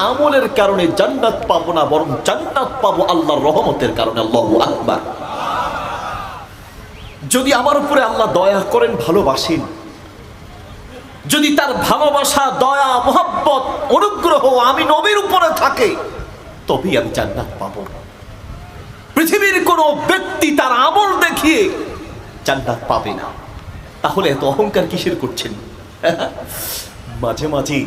আমলের কারণে জান্নাত পাবো না, বরং জান্নাত পাবো আল্লাহর রহমতের কারণে। আল্লাহু আকবার। যদি আমার উপরে আল্লাহ দয়া করেন, ভালোবাসেন, যদি তার ভালোবাসা, দয়া, মোহাব্বত, অনুগ্রহ আমি নবীর উপরে থাকে, তবেই আমি জান্নাত পাবো। পৃথিবীর কোন ব্যক্তি তার আমল দেখিয়ে জান্নাত পাবে না। তাহলে এত অহংকার কিসের করছেন? মাঝে মাঝে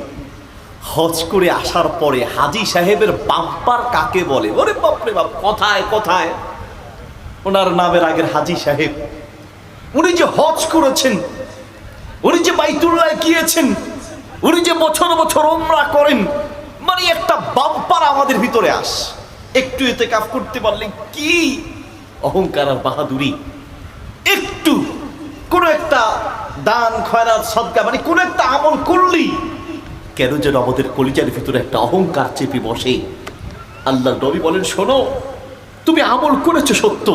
হজ করে আসার পরে হাজী সাহেবের বাম্পার কাকে বলে? ওরে বাপরে বাপ, কথায় কথায় ওনার নামের আগের হাজী সাহেব, উনি যে হজ করেছেন, উনি যে বাইতুল্লাহ গিয়েছেন, উনি যে বছর বছর উমরা করেন, মানে একটা বাম্পার আমাদের ভিতরে আস। একটু ইতিকাফ করতে পারলে কি অহংকার আর বাহাদুরি, একটু কোন একটা দান খয়রাত সদকা, মানে কোন একটা আমল করলি কেন যেন আমাদের কলিজার ভিতরে একটা অহংকার চেপে বসে। আল্লাহর নবী বলেন, শোনো, তুমি আমল করেছো সত্য,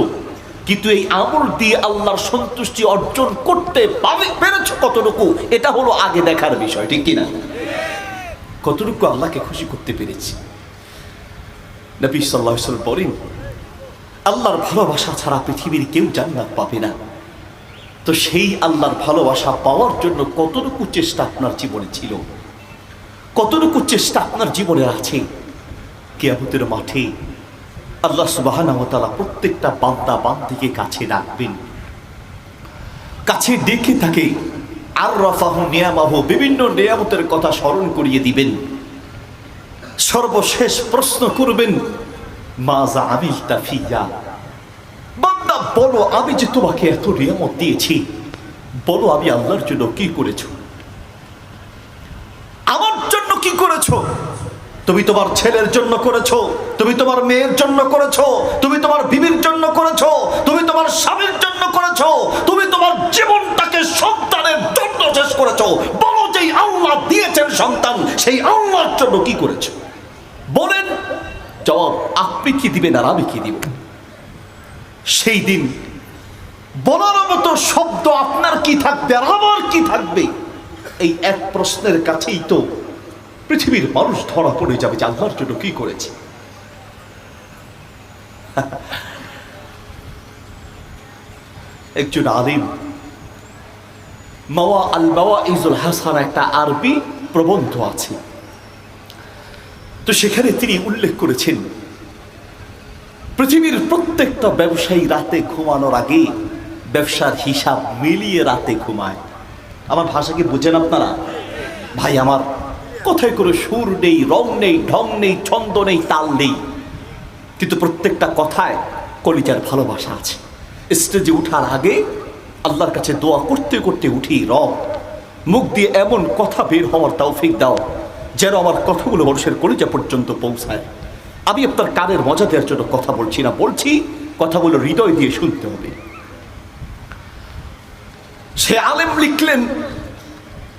কিন্তু এই আমল দিয়ে আল্লাহর সন্তুষ্টি অর্জন করতে পেরেছো কতটুকু, এটা হলো আগে দেখার বিষয়, ঠিক কিনা? কতটুকু আল্লাহকে খুশি করতে পেরেছি। নবী সাল্লাল্লাহু আলাইহি ওয়াসাল্লাম বলেন, আল্লাহর ভালোবাসা ছাড়া পৃথিবীর কেউ জান্নাত পাবে না। তো সেই আল্লাহর ভালোবাসা পাওয়ার জন্য কতটুকু চেষ্টা আপনার জীবনে ছিল, কতটুকু চেষ্টা আপনার জীবনে আছে? কিয়ামতের মাঠে আল্লাহ সুবহানাহু ওয়া তাআলা প্রত্যেকটা বান্দা বান্দীকে কাছে ডাকবেন, কাছে ডেকে তাকে আররাফাহু নিয়ামাহু, বিভিন্ন নিয়ামতের কথা স্মরণ করিয়ে দিবেন। সর্বশেষ প্রশ্ন করবেন, মাজা আমিলতা ফিয়া, বান্দা বলো, আমি যে তোমাকে এত নিয়ামত দিয়েছি, বলো আমি আল্লাহর জন্য কি করেছো? আমার জন্য কি করেছো? তুমি তোমার ছেলের জন্য করেছো, তুমি তোমার মেয়ের জন্য করেছো, তুমি তোমার বিবির জন্য করেছো, তুমি তোমার স্বামীর জন্য করেছো, তুমি তোমার জীবনটাকে সন্তানের জন্য শেষ করেছো। বলো, যেই আল্লাহ দিয়েছেন সন্তান, সেই আল্লাহর জন্য কি করেছো? বলেন। জবাব আপনি কি দিবেন আর আমি কি দিব? সেই দিন বলার মতো শব্দ আপনার কি থাকবে আর আমার কি থাকবে? এই এক প্রশ্নের কাছেই তো পৃথিবীর মানুষ ধরা পড়ে যাবে যে আল্লাহর জন্য কি করেছে। একজন আলিম মাওয়া আল মাওয়াইজুল হাসানা, একটা আরবি প্রবন্ধ আছে, তো সেখানে তিনি উল্লেখ করেছেন, পৃথিবীর প্রত্যেকটা ব্যবসায়ী রাতে ঘুমানোর আগে ব্যবসার হিসাব মিলিয়ে রাতে ঘুমায়। আমার ভাষা কি বুঝেন আপনারা? ভাই আমার কথায় করে সুর নেই, রং নেই, ঢং নেই, ছন্দ নেই, তাল নেই, কিন্তু প্রত্যেকটা কথায় কলিজার ভালোবাসা আছে। স্টেজে উঠার আগে আল্লাহর কাছে দোয়া করতে করতে উঠি, রব মুখ দিয়ে এমন কথা বের হওয়ার তৌফিক দাও যেন আমার কথাগুলো মানুষের কলিজা পর্যন্ত পৌঁছায়। আমি আপনার কানের মজা দেওয়ার জন্য কথা বলছি না, বলছি কথাগুলো হৃদয় দিয়ে শুনতে হবে। সে আলেম লিখলেন,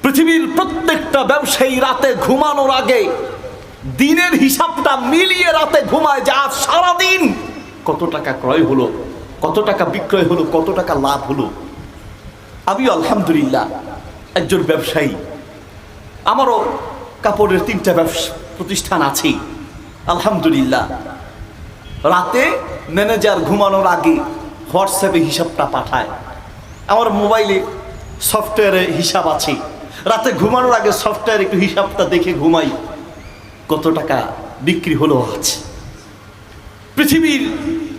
পৃথিবীর প্রত্যেকটা ব্যবসায়ী রাতে ঘুমানোর আগে দিনের হিসাবটা মিলিয়ে রাতে ঘুমায়, যে আজ সারাদিন কত টাকা ক্রয় হলো, কত টাকা বিক্রয় হলো, কত টাকা লাভ হলো। আমি আলহামদুলিল্লাহ একজন ব্যবসায়ী, আমারও কাপড়ের 3টা প্রতিষ্ঠান আছে। আলহামদুলিল্লাহ রাতে ম্যানেজার ঘুমানোর আগে হোয়াটসঅ্যাপে হিসাবটা পাঠায়, আমার মোবাইলে সফটওয়্যারে হিসাব আছে, রাতে ঘুমানোর আগে সফটওয়্যার একটু হিসাবটা দেখে ঘুমাই, কত টাকা বিক্রি হলো আজ। পৃথিবীর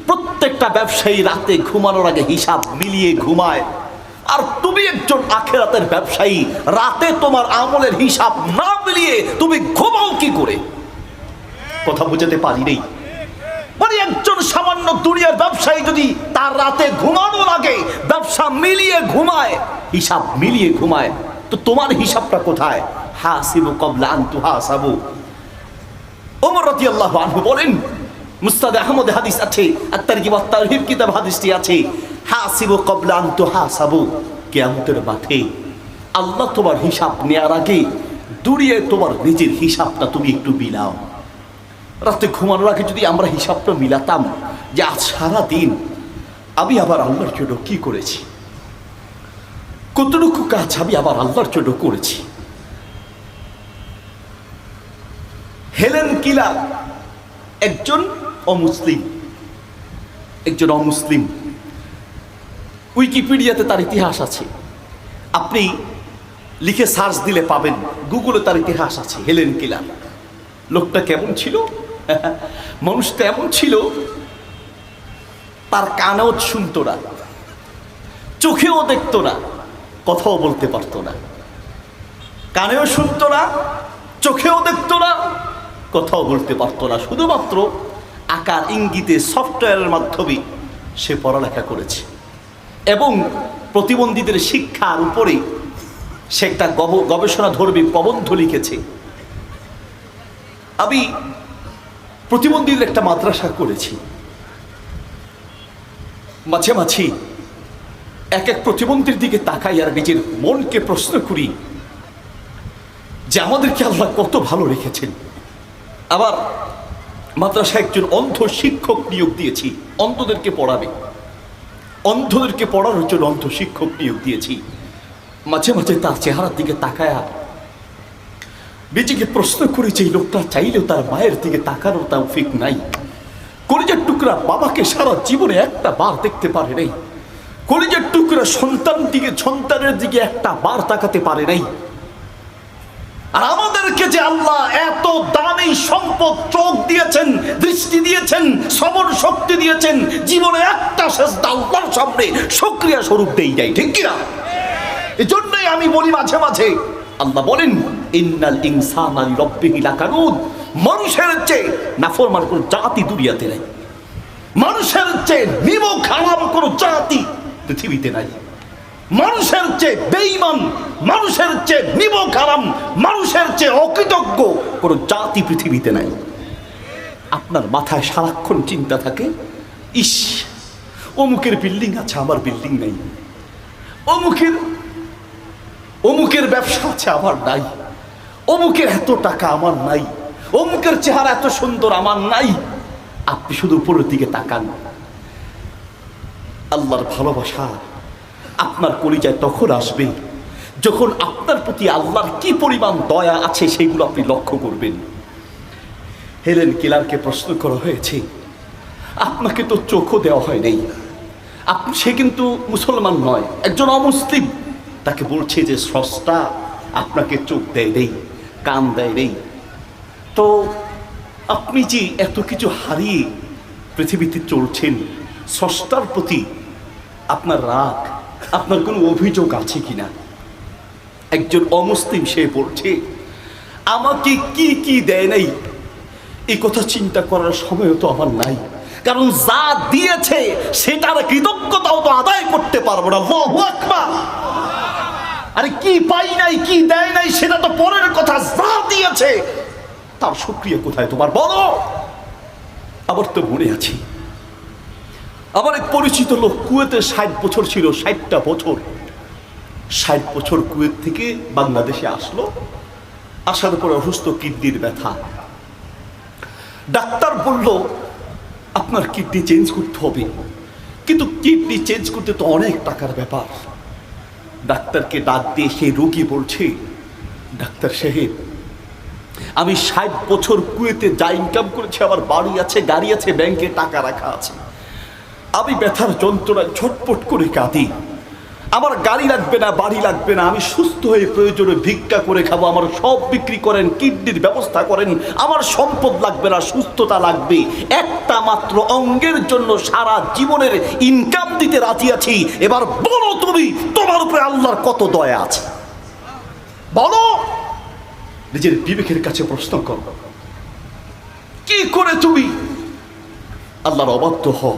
প্রত্যেকটা ব্যবসায়ী রাতে ঘুমানোর আগে হিসাব মিলিয়ে ঘুমায়, আর তুমি একজন আখিরাতের ব্যবসায়ী, রাতে তোমার আমলের হিসাব না মিলিয়ে তুমি ঘুমাও কি করে? কথা বুঝাতে পারি নেই? মানে একজন সামান্য দুনিয়ার ব্যবসায়ী যদি তার রাতে ঘুমানোর আগে ব্যবসা মিলিয়ে ঘুমায়, হিসাব মিলিয়ে ঘুমায়, তো তোমার হিসাবটা কোথায়? হাসিবু ক্বাবলা আন তুহাসাবু। ওমর রাদিয়াল্লাহু আনহু বলেন, মুসনাদ আহমদ হাদিস আছে, আত-তারগিব ওয়াত তারহিব কিতাব হাদিসটি আছে, হাসিবু ক্বাবলা আন তুহাসাবু। কিয়ামতের মাঠে আল্লাহ তোমার হিসাব নেওয়ার আগে দুনিয়ায় তোমার নিজের হিসাবটা তুমি একটু মিলাও। রাতে ঘুমানোর আগে যদি আমরা হিসাবটা মিলাতাম যে আজ সারা দিন আমি আবার আল্লাহর জন্য কি করেছি, কতটুকু কাজ আমি আবার আল্লাহর জন্য করেছি, হেলেন কিলার একজন অমুসলিম। উইকিপিডিয়াতে তার ইতিহাস আছে, আপনি লিখে সার্চ দিলে পাবেন, গুগলে তার ইতিহাস আছে। হেলেন কিলার লোকটা কেমন ছিল? মানুষটা এমন ছিল, তার কানেও শুনতো না, চোখেও দেখতো না, কথাও বলতে পারতো না। কানেও শুনতো না, চোখেও দেখতো না, কথাও বলতে পারতো না। শুধুমাত্র আকার ইঙ্গিতে সফটওয়্যারের মাধ্যমে সে পড়ালেখা করেছে এবং প্রতিবন্ধীদের শিক্ষার উপরে সে একটা গবেষণাধর্মী প্রবন্ধ লিখেছে। আমি প্রতিবন্ধীদের একটা মাদ্রাসা করেছি। মাঝে মাঝে এক এক প্রতিবন্ধীর দিকে তাকাই আর নিজের মনকে প্রশ্ন করি যে আমাদেরকে আল্লাহ কত ভালো রেখেছেন। আবার মাদ্রাসায় একজন অন্ধ শিক্ষক নিয়োগ দিয়েছি, অন্ধদেরকে পড়ানোর জন্য অন্ধ শিক্ষক নিয়োগ দিয়েছি। মাঝে মাঝে তার চেহারার দিকে তাকায়া নিজেকে প্রশ্ন করি যে এই লোকটা চাইলেও তার মায়ের দিকে তাকানোর তৌফিক নাই। কলিজার টুকরা বাবাকে সারা জীবনে একটা বার দেখতে পারে নাই। কলিজার টুকরা সন্তানের দিকে একটা বার তাকাতে পারে নাই। আর আমাদেরকে যে আল্লাহ এত দামি সম্পদ, চোখ দিয়েছেন, দৃষ্টি দিয়েছেন, শ্রবণ শক্তি দিয়েছেন, জীবনে একটা সেজদা আল্লাহর সামনে শুকরিয়া স্বরূপ দেই যায়, ঠিক কিনা? এজন্যই আমি বলি মাঝে মাঝে, আল্লাহ বলেন ইন্নাল ইনসানা লিরাব্বিহি লাকানুদ, মানুষের চেয়ে নাফরমান কোন জাতি দুনিয়াতে নাই। মানুষের চেয়ে নিমক হারাম কোন জাতি পৃথিবীতে নাই। মানুষের চেয়ে বেঈমান, মানুষের চেয়ে নিমক হারাম, মানুষের চেয়ে অকৃতজ্ঞ কোন জাতি পৃথিবীতে নাই। আপনার মাথায় সারাক্ষণ চিন্তা থাকে, ইস অমুকের বিল্ডিং আছে, আমার বিল্ডিং নাই। অমুকের ব্যবসা আছে, আমার নাই। অমুকের এত টাকা, আমার নাই। অমুকের চেহারা এত সুন্দর, আমার নাই। আপনি শুধু উপরের দিকে তাকান। আল্লাহর ভালোবাসা আপনার কলিজায় তখন আসবে যখন আপনার প্রতি আল্লাহর কি পরিমাণ দয়া আছে সেগুলো আপনি লক্ষ্য করবেন। হেলেন কিলারকে প্রশ্ন করা হয়েছে, আপনাকে তো চোখও দেওয়া হয় নাই, সে কিন্তু মুসলমান নয়, একজন অমুসলিম। তাকে বলছে যে স্রষ্টা আপনাকে চোখ দেয় নেই, কান দেয় নেই, তো আপনি যে এত কিছু হারিয়ে পৃথিবীতে চলছেন, স্রষ্টার প্রতি আপনার রাগ, আপনার কোনো অভিযোগ আছে কিনা? একজন অমুসলিম সে বলছে, আমাকে কি কি দেয় নাই এই কথা চিন্তা করার সময়ও তো আমার নাই, কারণ যা দিয়েছে সেটার কৃতজ্ঞতাও তো আদায় করতে পারবো না। আল্লাহু আকবার। আরে কি পাই নাই, কি দেয় নাই সেটা তো পরের কথা, যা দিয়েছে তার শুকরিয়া কোথায় তোমার, বলো। আবার তো মনে আছি, আমার এক পরিচিত লোক কুয়েতে 60 বছর ছিল, 60টা বছর, 60 বছর কুয়েত থেকে বাংলাদেশে আসলো। আসার পরে অসুস্থ, কিডনির ব্যথা। ডাক্তার বলল আপনার কিডনি চেঞ্জ করতে হবে, কিন্তু কিডনি চেঞ্জ করতে তো অনেক টাকার ব্যাপার। ডাক্তারকে ডাক দিয়ে সেই রোগী বলছে, ডাক্তার সাহেব আমি 60 বছর কুয়েতে যা ইনকাম করেছি, আমার বাড়ি আছে, গাড়ি আছে, ব্যাংকে টাকা রাখা আছে, আমি ব্যথার যন্ত্রণায় ঝটপট করে কাঁদি। আমার গাড়ি লাগবে না, বাড়ি লাগবে না, আমি সুস্থ হয়ে প্রয়োজনে ভিক্ষা করে খাবো, আমার সব বিক্রি করেন, কিডনির ব্যবস্থা করেন, আমার সম্পদ লাগবে না, সুস্থতা লাগবে। একটা মাত্র অঙ্গের জন্য সারা জীবনের ইনকাম দিতে রাজি আছি। এবার বলো তুমি, তোমার উপরে আল্লাহর কত দয়া আছে, বলো। নিজের বিবেকের কাছে প্রশ্ন করো, কি করে তুমি আল্লাহর অবাধ্য হও?